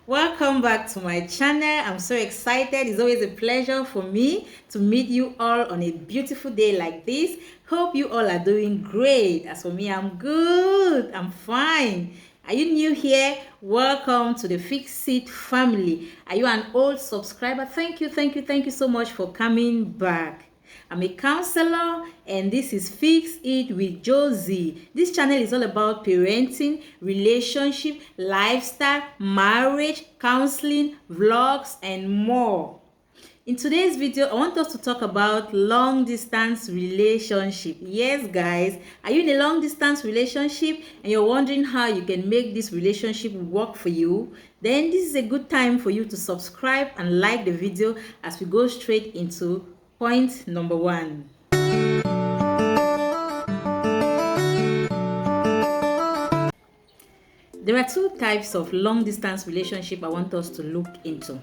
Welcome back to my channel. I'm so excited. It's always a pleasure for me to meet you all on a beautiful day like this. Hope you all are doing great. As for me, I'm good. I'm fine. Are you new here? Welcome to the Fix It family. Are you an old subscriber? Thank you so much for coming back. I'm a counselor and this is Fix It with Josie. This channel is all about parenting, relationship, lifestyle, marriage, counseling, vlogs, and more. In today's video, I want us to talk about long distance relationship. Yes, guys, are you in a long distance relationship and you're wondering how you can make this relationship work for you? Then this is a good time for you to subscribe and like the video as we go straight into point number 1. There are two types of long distance relationship I want us to look into.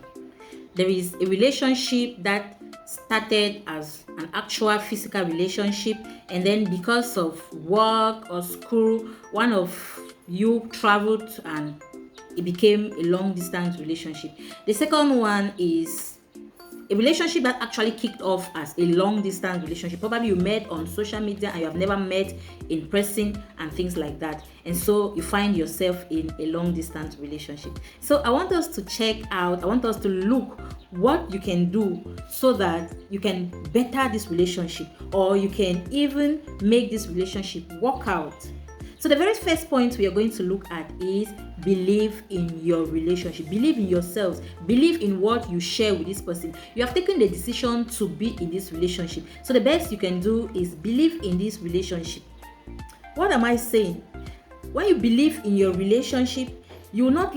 There is a relationship that started as an actual physical relationship, and then because of work or school, one of you traveled and it became a long distance relationship. The second one is a relationship that actually kicked off as a long distance relationship. Probably you met on social media and you have never met in person and things like that. And so you find yourself in a long distance relationship. So I want us to look what you can do so that you can better this relationship, or you can even make this relationship work out. So the very first point we are going to look at is believe in your relationship. Believe in yourselves. Believe in what you share with this person. You have taken the decision to be in this relationship. So the best you can do is believe in this relationship. What am I saying? When you believe in your relationship, you will not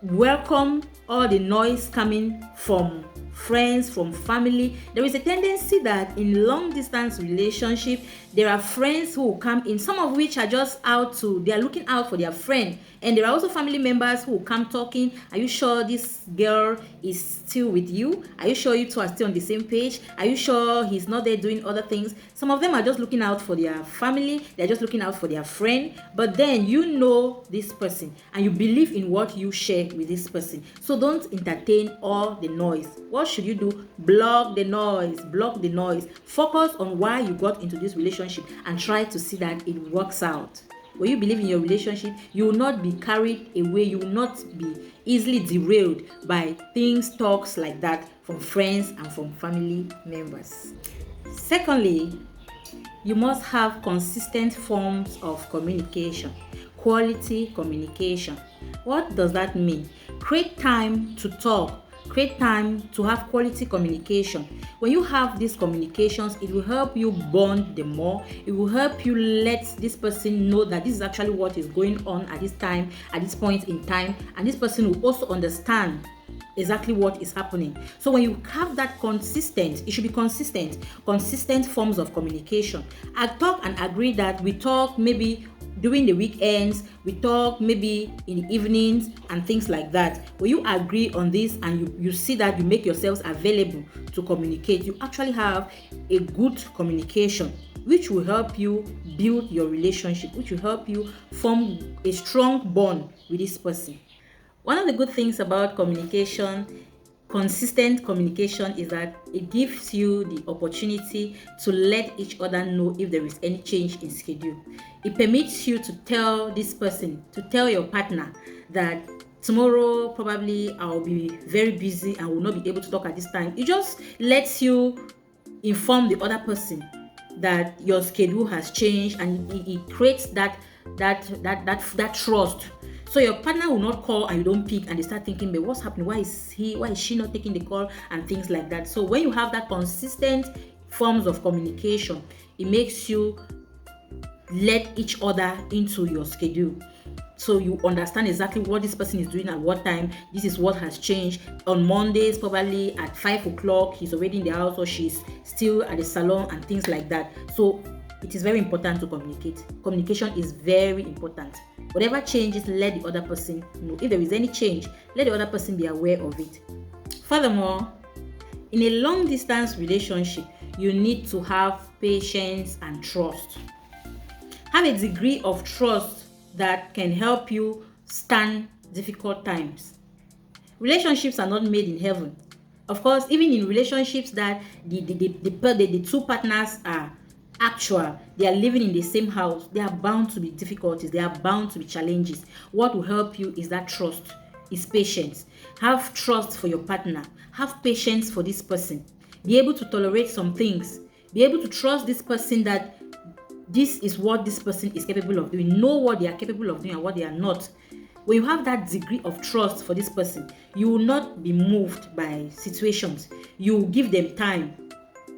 welcome all the noise coming from friends, from family. There is a tendency that in long distance relationship, there are friends who will come in, some of which are just they are looking out for their friend. And there are also family members who will come talking. Are you sure this girl is still with you? Are you sure you two are still on the same page? Are you sure he's not there doing other things? Some of them are just looking out for their family. They're just looking out for their friend. But then you know this person and you believe in what you share with this person. So don't entertain all the noise. What should you do? Block the noise. Block the noise. Focus on why you got into this relationship and try to see that it works out. When you believe in your relationship, you will not be carried away. You will not be easily derailed by talks like that from friends and from family members. Secondly, you must have consistent forms of communication, quality communication. What does that mean? Create time to talk. Create time to have quality communication. When you have these communications, it will help you bond them more. It will help you let this person know that this is actually what is going on at this time, at this point in time, and this person will also understand exactly what is happening. So when you have that it should be consistent forms of communication. I talk and agree that we talk maybe during the weekends, we talk maybe in the evenings and things like that. When you agree on this and you see that you make yourselves available to communicate, you actually have a good communication, which will help you build your relationship, which will help you form a strong bond with this person. One of the good things about consistent communication, is that it gives you the opportunity to let each other know if there is any change in schedule. It permits you to tell your partner that tomorrow probably I'll be very busy and will not be able to talk at this time. It just lets you inform the other person that your schedule has changed, and it creates that trust. So your partner will not call and you don't pick and they start thinking, but what's happening? Why is she not taking the call and things like that. So when you have that consistent forms of communication, it makes you let each other into your schedule. So you understand exactly what this person is doing at what time. This is what has changed. On Mondays, probably at 5 o'clock, he's already in the house or she's still at the salon and things like that. So it is very important to communicate. Communication is very important. Whatever changes, let the other person know. If there is any change, let the other person be aware of it. Furthermore, in a long distance relationship, you need to have patience and trust. Have a degree of trust that can help you stand difficult times. Relationships are not made in heaven. Of course, even in relationships that the two partners are actual, they are living in the same house, there are bound to be difficulties, there are bound to be challenges. What will help you is that trust, is patience. Have trust for your partner, have patience for this person, be able to tolerate some things, be able to trust this person that this is what this person is capable of doing, know what they are capable of doing and what they are not. When you have that degree of trust for this person, you will not be moved by situations. You give them time.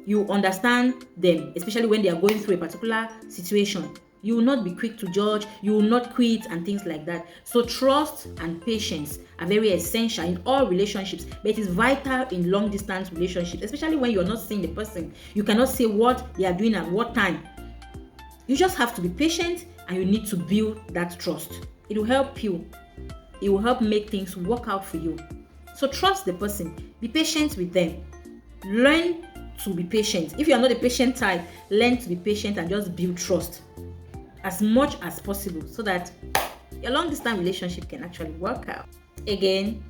You understand them, especially when they are going through a particular situation. You will not be quick to judge. You will not quit and things like that. So trust and patience are very essential in all relationships, but it is vital in long distance relationships, especially when you're not seeing the person. You cannot say what they are doing at what time. You just have to be patient and you need to build that trust. It will help you. It will help make things work out for you. So trust the person. Be patient with them. Learn to be patient. If you are not a patient type, learn to be patient and just build trust as much as possible so that your long distance relationship can actually work out. Again,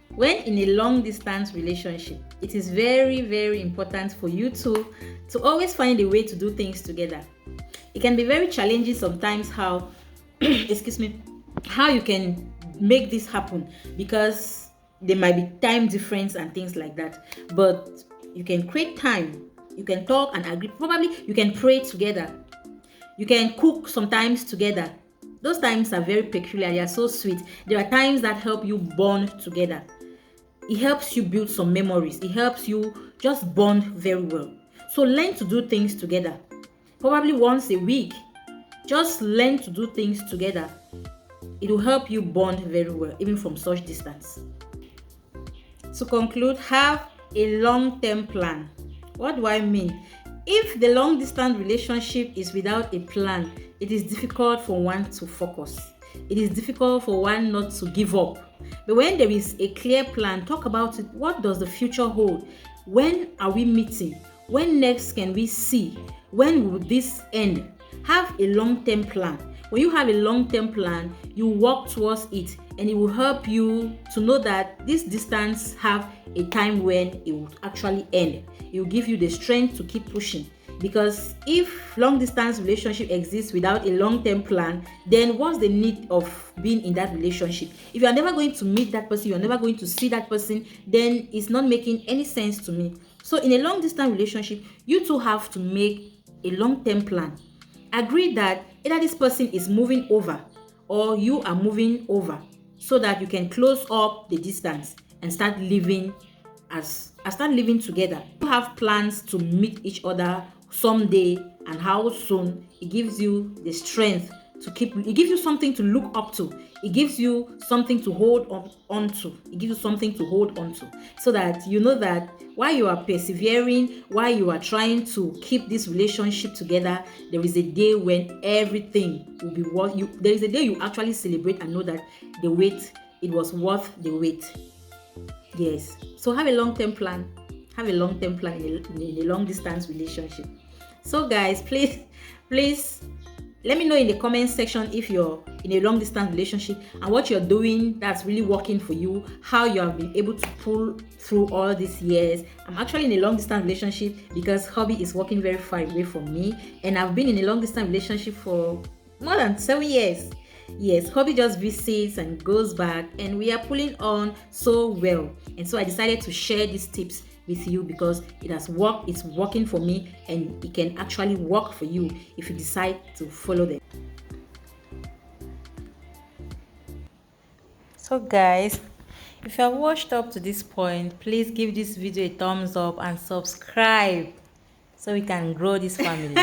when in a long distance relationship, it is very, very important for you to always find a way to do things together. It can be very challenging sometimes how how you can make this happen, because there might be time difference and things like that, but you can create time, you can talk and agree, probably you can pray together, you can cook sometimes together. Those times are very peculiar, they are so sweet. There are times that help you bond together. It helps you build some memories, it helps you just bond very well. So learn to do things together, probably once a week. Just learn to do things together. It will help you bond very well, even from such distance. To conclude, have a long-term plan. What do I mean? If the long-distance relationship is without a plan, it is difficult for one to focus. It is difficult for one not to give up. But when there is a clear plan, talk about it. What does the future hold? When are we meeting? When next can we see? When will this end? Have a long-term plan. When you have a long-term plan, you work towards it, and it will help you to know that this distance have a time when it will actually end. It will give you the strength to keep pushing. Because if long-distance relationship exists without a long-term plan, then what's the need of being in that relationship? If you are never going to meet that person, you are never going to see that person, then it's not making any sense to me. So in a long-distance relationship, you two have to make a long-term plan. Agree that either this person is moving over or you are moving over, so that you can close up the distance and start living together. You have plans to meet each other someday, and how soon. It gives you the strength to keep. It gives you something to look up to. It gives you something to hold on to. It gives you something to hold on to, so that you know that while you are persevering, while you are trying to keep this relationship together, there is a day when everything will be worth you. There is a day you actually celebrate and know that the wait, it was worth the wait. Yes. So have a long-term plan. Have a long-term plan in a long-distance relationship. So guys, please let me know in the comment section if you're in a long distance relationship and what you're doing that's really working for you, how you have been able to pull through all these years. I'm actually in a long distance relationship because hubby is working very far away from me, and I've been in a long distance relationship for more than 7 years. Yes, hubby just visits and goes back, and we are pulling on so well. And so I decided to share these tips with you because it has worked, it's working for me, and it can actually work for you if you decide to follow them. So guys, if you have watched up to this point, please give this video a thumbs up and subscribe so we can grow this family.